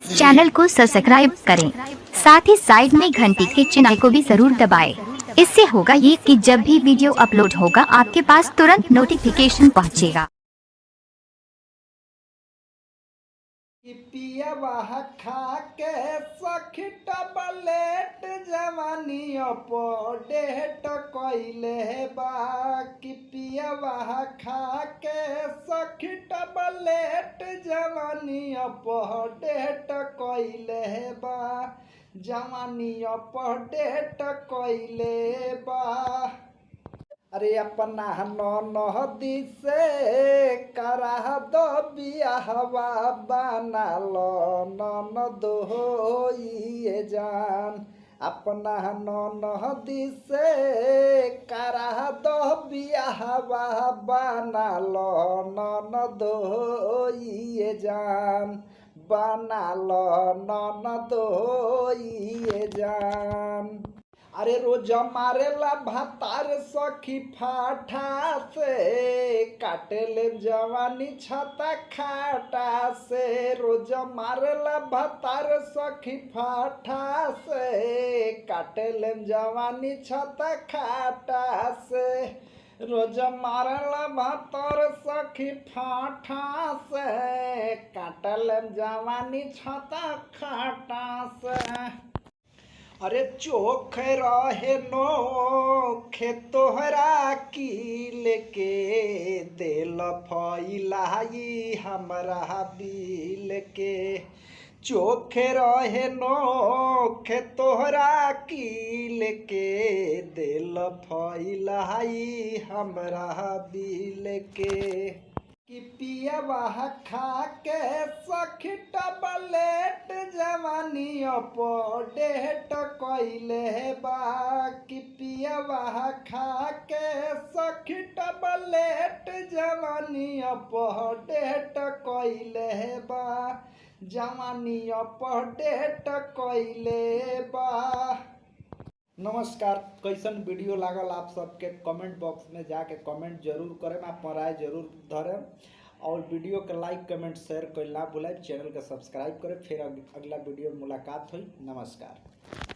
Channel को subscribe करें, साथ ही साइड में घंटी के चिन्ह को भी जरूर दबाएं। इससे होगा ये कि जब भी वीडियो अपलोड होगा आपके पास तुरंत नोटिफिकेशन पहुंचेगा। पियवा खा के सखी टबलेट जवानी अपडेट कइले बा कि पियवा खा के सखी टबलेट जवानी अपडेट कइले बा जवानी अपडेट कइले बा। अरे अपना नदी से करा दो बियाहवा बना लो ननद होइए जान। अपना नदी से करा दो बियाहवा बना लो ननद होइए जान। बना लो ननद होइए जान। अरे रोज मारेला भातार सखी फाटा से काटेले जवानी छता खाटा से। रोज मारेला भातार सखी फाटा से काटेले जवानी छता खाटा से। रोज मारेला भातार सखी फाटा से काटेले जवानी छता खाटा से। अरे चोख रहे नोखे तोहरा कील के दिल फैलाई हमरा बिल के। चोख रहे नोखे तोहरा कील के दिल फैलाई हमरा बिल के। कि पियवा खा के सखी टबलेट जवानी अपडेट कइले बा कि पियवा खा के सखी टबलेट जवानी अपडेट कइले बा जवानी अपडेट कइले बा। नमस्कार, कैसन वीडियो लागल आप सबके कमेंट बॉक्स में जाके कमेंट जरूर करें, आप राय जरूर धरें और वीडियो के लाइक कमेंट शेयर कर ना भूलें। चैनल के सब्सक्राइब करें। फिर अगला वीडियो में मुलाकात हुई। नमस्कार।